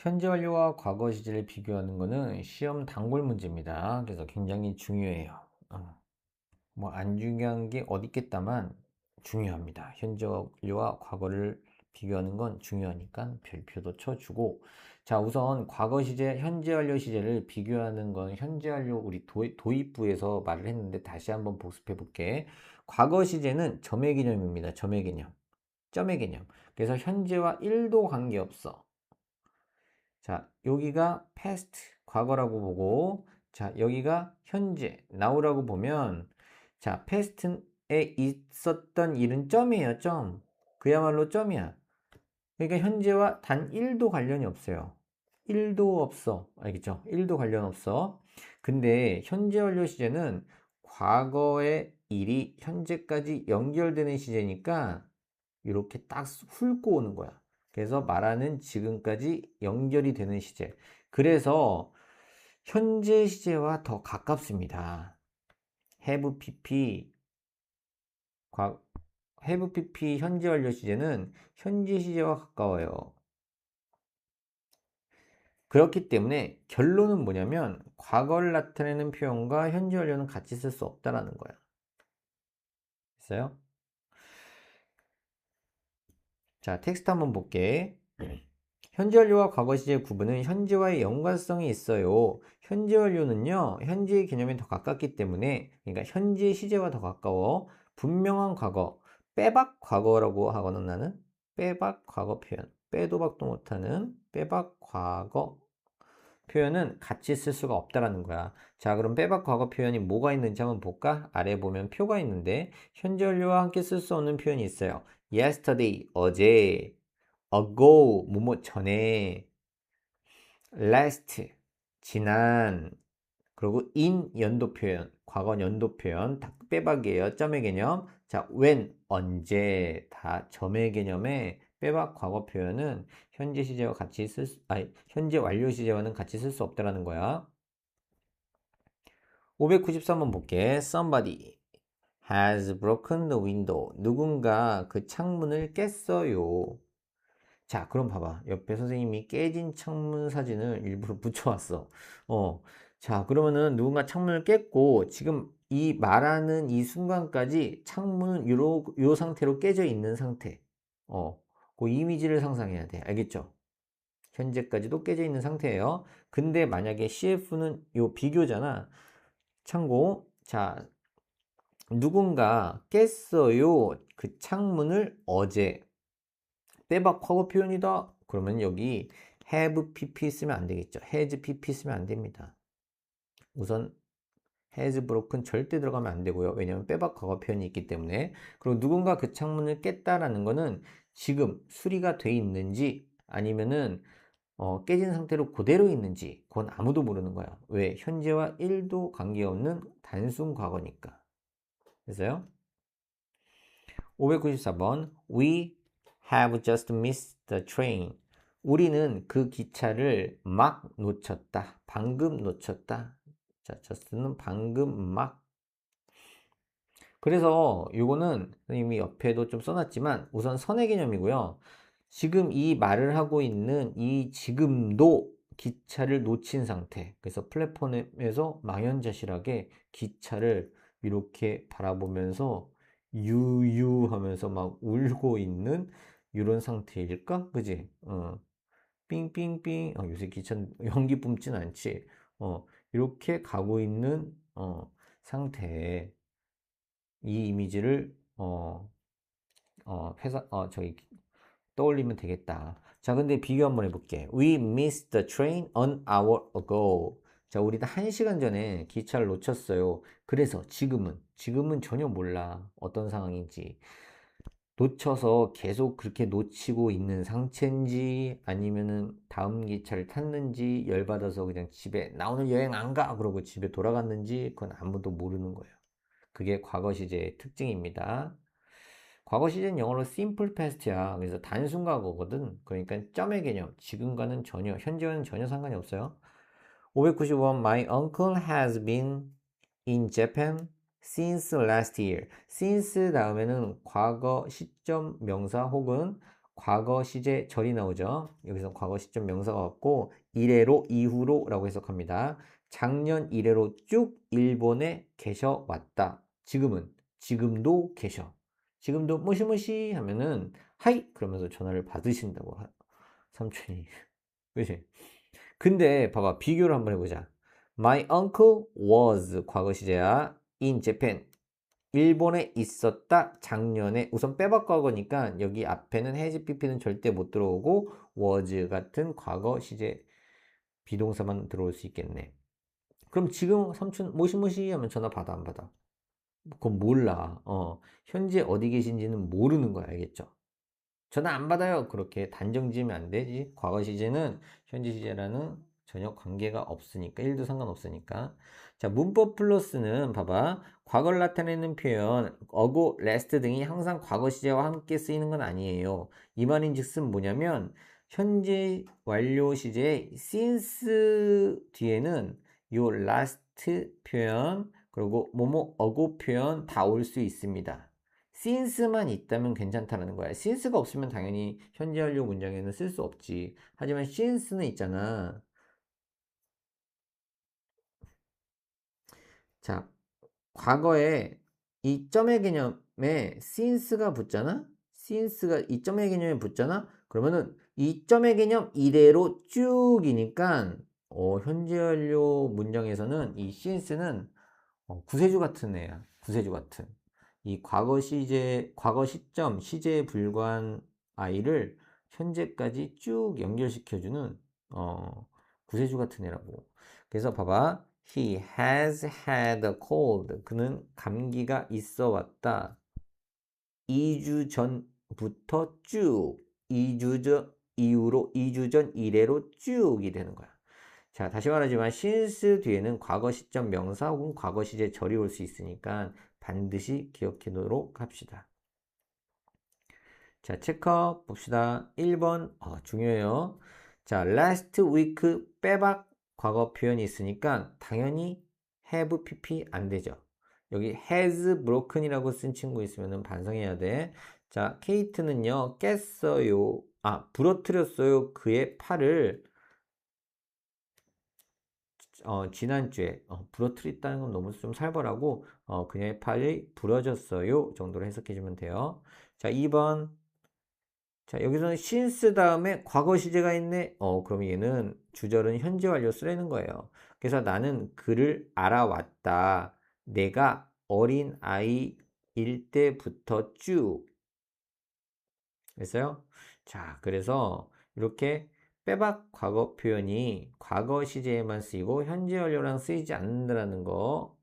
현재 완료와 과거 시제를 비교하는 것은 시험 단골 문제입니다. 그래서 굉장히 중요해요. 뭐 안 중요한 게 어디 있겠다만 중요합니다. 현재 완료와 과거를 비교하는 건 중요하니까 별표도 쳐주고, 자, 우선 과거 시제, 현재 완료 시제를 비교하는 건 현재 완료 우리 도입부에서 말을 했는데 다시 한번 복습해 볼게. 과거 시제는 점의 개념입니다. 점의 개념. 점의 개념. 그래서 현재와 1도 관계없어. 자, 여기가 past, 과거라고 보고, 자, 여기가 현재, now라고 보면, 자, past에 있었던 일은 점이에요, 점. 그야말로 점이야. 그러니까 현재와 단 1도 관련이 없어요. 1도 없어. 알겠죠? 1도 관련 없어. 근데 현재 완료 시제는 과거의 일이 현재까지 연결되는 시제니까 이렇게 딱 훑고 오는 거야. 그래서 말하는 지금까지 연결이 되는 시제. 그래서 현재 시제와 더 가깝습니다. have pp have pp 현재 완료 시제는 현재 시제와 가까워요. 그렇기 때문에 결론은 뭐냐면 과거를 나타내는 표현과 현재 완료는 같이 쓸 수 없다라는 거야. 됐어요? 자, 텍스트 한번 볼게. 현재 완료와 과거 시제의 구분은 현재와의 연관성이 있어요. 현재 완료는요, 현재의 개념에 더 가깝기 때문에, 그러니까 현재 시제와 더 가까워. 분명한 과거, 빼박 과거라고 하거나 나는 빼박 과거 표현, 빼도 박도 못하는 빼박 과거 표현은 같이 쓸 수가 없다라는 거야. 자, 그럼 빼박 과거 표현이 뭐가 있는지 한번 볼까? 아래 보면 표가 있는데, 현재 완료와 함께 쓸 수 없는 표현이 있어요. yesterday, 어제, ago, 뭐뭐 전에, last, 지난, 그리고 in 연도 표현, 과거 연도 표현, 다 빼박이에요. 점의 개념. 자, when, 언제, 다 점의 개념에 빼박 과거 표현은 현재 시제와 같이 현재 완료 시제와는 같이 쓸 수 없다라는 거야. 593번 볼게. Somebody has broken the window. 누군가 그 창문을 깼어요. 자, 그럼 봐봐. 옆에 선생님이 깨진 창문 사진을 일부러 붙여왔어. 자, 그러면은 누군가 창문을 깼고, 지금 이 말하는 이 순간까지 창문은 요 상태로 깨져 있는 상태. 그 이미지를 상상해야 돼. 알겠죠? 현재까지도 깨져 있는 상태예요. 근데 만약에 CF는 요 비교잖아. 참고, 자, 누군가 깼어요. 그 창문을 어제. 빼박 과거 표현이다. 그러면 여기 have pp 쓰면 안 되겠죠. has pp 쓰면 안 됩니다. 우선 has broken 절대 들어가면 안 되고요. 왜냐면 빼박 과거 표현이 있기 때문에. 그리고 누군가 그 창문을 깼다라는 거는 지금 수리가 돼 있는지 아니면은 깨진 상태로 그대로 있는지 그건 아무도 모르는 거야. 왜? 현재와 1도 관계없는 단순 과거니까. 그래서요. 594번 We have just missed the train. 우리는 그 기차를 막 놓쳤다. 방금 놓쳤다. 자, just는 방금 막. 그래서 이거는 선생님이 옆에도 좀 써놨지만 우선 선의 개념이고요. 지금 이 말을 하고 있는 이 지금도 기차를 놓친 상태. 그래서 플랫폼에서 망연자실하게 기차를 이렇게 바라보면서 유유하면서 막 울고 있는 이런 상태일까? 그지? 삥삥삥. 요새 기차 연기 뿜진 않지. 이렇게 가고 있는 상태에 이 이미지를 저기 떠올리면 되겠다. 자, 근데 비교 한번 해볼게. We missed the train an hour ago. 자, 우리도 1시간 전에 기차를 놓쳤어요. 그래서 지금은 전혀 몰라. 어떤 상황인지. 놓쳐서 계속 그렇게 놓치고 있는 상태인지 아니면은 다음 기차를 탔는지 열받아서 그냥 집에 나 오늘 여행 안 가! 그러고 집에 돌아갔는지 그건 아무도 모르는 거예요. 그게 과거 시제의 특징입니다. 과거 시제는 영어로 simple past야. 그래서 단순 과거거든. 그러니까 점의 개념. 지금과는 전혀, 현재와는 전혀 상관이 없어요. 595번 My uncle has been in Japan since last year. since 다음에는 과거 시점 명사 혹은 과거 시제 절이 나오죠. 여기서 과거 시점 명사가 왔고 이래로 이후로 라고 해석합니다. 작년 이래로 쭉 일본에 계셔 왔다. 지금은 지금도 계셔. 지금도 무시무시 하면은 하이 그러면서 전화를 받으신다고 삼촌이. 그치? 근데 봐봐 비교를 한번 해보자. My uncle was 과거 시제야 in Japan 일본에 있었다 작년에 우선 빼박 과거니까 여기 앞에는 has pp는 절대 못 들어오고 was 같은 과거 시제 비동사만 들어올 수 있겠네. 그럼 지금 삼촌 모시모시 하면 전화 받아 안 받아? 그건 몰라. 현재 어디 계신지는 모르는 거야. 알겠죠? 전화 안 받아요. 그렇게 단정 지으면 안 되지. 과거 시제는 현재 시제라는 전혀 관계가 없으니까 1도 상관없으니까. 자, 문법 플러스는 봐봐. 과거를 나타내는 표현 어고, 레스트 등이 항상 과거 시제와 함께 쓰이는 건 아니에요. 이 말인즉슨 뭐냐면 현재 완료 시제의 since 뒤에는 요 last 표현 그리고 뭐뭐 어고 표현 다 올 수 있습니다. since만 있다면 괜찮다는 거야. since가 없으면 당연히 현재 완료 문장에는 쓸 수 없지. 하지만 since는 있잖아. 자, 과거에 이 점의 개념에 since가 붙잖아? since가 이 점의 개념에 붙잖아? 그러면은 이 점의 개념 이대로 쭉이니까 현재 완료 문장에서는 이 since는 구세주 같은 애야. 구세주 같은. 이 과거 시제, 과거 시점, 시제에 불과한 아이를 현재까지 쭉 연결시켜주는, 구세주 같은 애라고. 그래서 봐봐. He has had a cold. 그는 감기가 있어 왔다. 2주 전부터 쭉. 2주 전 이후로 2주 전 이래로 쭉이 되는 거야. 자, 다시 말하지만 since 뒤에는 과거 시점 명사 혹은 과거 시제 절이 올 수 있으니까 반드시 기억해 놓도록 합시다. 자, 체크업 봅시다. 1번 중요해요. 자, last week 빼박 과거 표현이 있으니까 당연히 have pp 안 되죠. 여기 has broken이라고 쓴 친구 있으면 반성해야 돼. 자, 케이트는요 깼어요. 부러뜨렸어요. 그의 팔을 지난주에 부러뜨렸다는 건 너무 좀 살벌하고 그녀의 팔이 부러졌어요 정도로 해석해 주면 돼요. 자, 2번. 자, 여기서는 since 다음에 과거 시제가 있네. 그럼 얘는 주절은 현재 완료 쓰라는 거예요. 그래서 나는 그를 알아왔다. 내가 어린 아이일 때부터 쭉. 됐어요? 자, 그래서 이렇게 빼박 과거 표현이 과거 시제에만 쓰이고 현재 완료랑 쓰이지 않는다는 거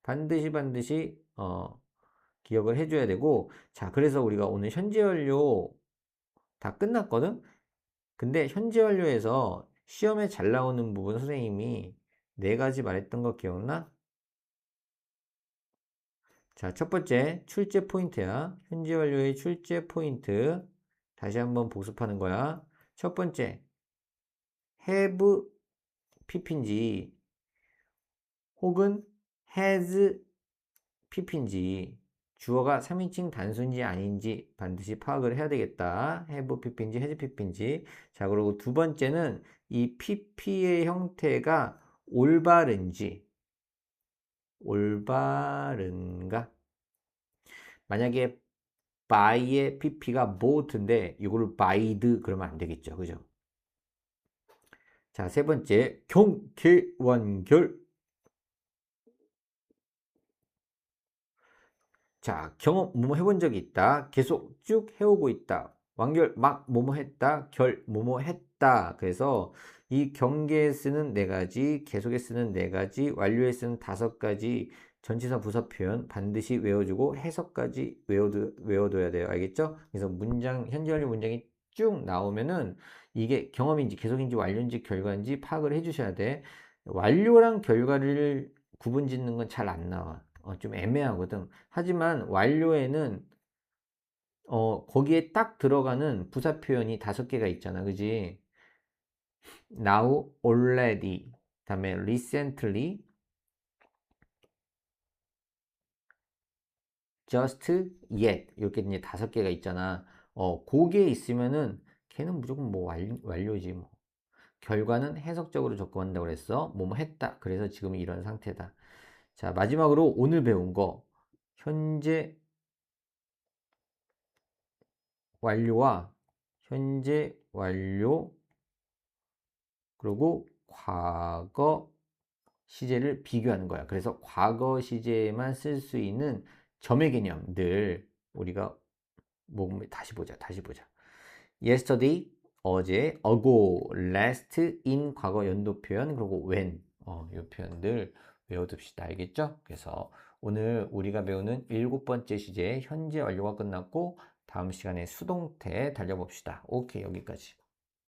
반드시 기억을 해줘야 되고, 자, 그래서 우리가 오늘 현재 완료 다 끝났거든? 근데 현재 완료에서 시험에 잘 나오는 부분 선생님이 네 가지 말했던 거 기억나? 자, 첫 번째 출제 포인트야. 현재 완료의 출제 포인트 다시 한번 복습하는 거야. 첫 번째 have pp인지 혹은 has pp인지 주어가 3인칭 단수인지 아닌지 반드시 파악을 해야 되겠다. have pp인지 has pp인지. 자, 그리고 두 번째는 이 pp의 형태가 올바른가? 만약에 by의 pp가 bough인데 이거를 byed 그러면 안 되겠죠. 그죠? 자, 세 번째 경계완결. 자, 경험 뭐뭐 해본 적이 있다. 계속 쭉 해오고 있다. 완결 막 뭐뭐 했다. 결 뭐뭐 했다. 그래서 이 경계에 쓰는 네 가지, 계속에 쓰는 네 가지, 완료에 쓰는 다섯 가지 전치사 부사 표현 반드시 외워주고 해석까지 외워둬야 돼요. 알겠죠? 그래서 문장, 현재 완료 문장이 쭉 나오면은 이게 경험인지 계속인지 완료인지 결과인지 파악을 해주셔야 돼. 완료랑 결과를 구분 짓는 건 잘 안 나와. 좀 애매하거든. 하지만 완료에는 거기에 딱 들어가는 부사 표현이 다섯 개가 있잖아. 그지? Now, already, 다음에 recently, just yet 이렇게 이제 다섯 개가 있잖아. 고게 있으면은 걔는 무조건 뭐 완료지 뭐. 결과는 해석적으로 접근한다고 그랬어. 뭐뭐 했다. 그래서 지금 이런 상태다. 자, 마지막으로 오늘 배운 거 현재 완료와 현재 완료 그리고 과거 시제를 비교하는 거야. 그래서 과거 시제에만 쓸 수 있는 점의 개념들 우리가 뭐 다시 보자. 다시 보자. yesterday 어제, ago, last, in 과거 연도 표현 그리고 when 이 표현들 외워둡시다. 알겠죠? 그래서 오늘 우리가 배우는 7번째 시제 현재 완료가 끝났고 다음 시간에 수동태 달려봅시다. 오케이, 여기까지.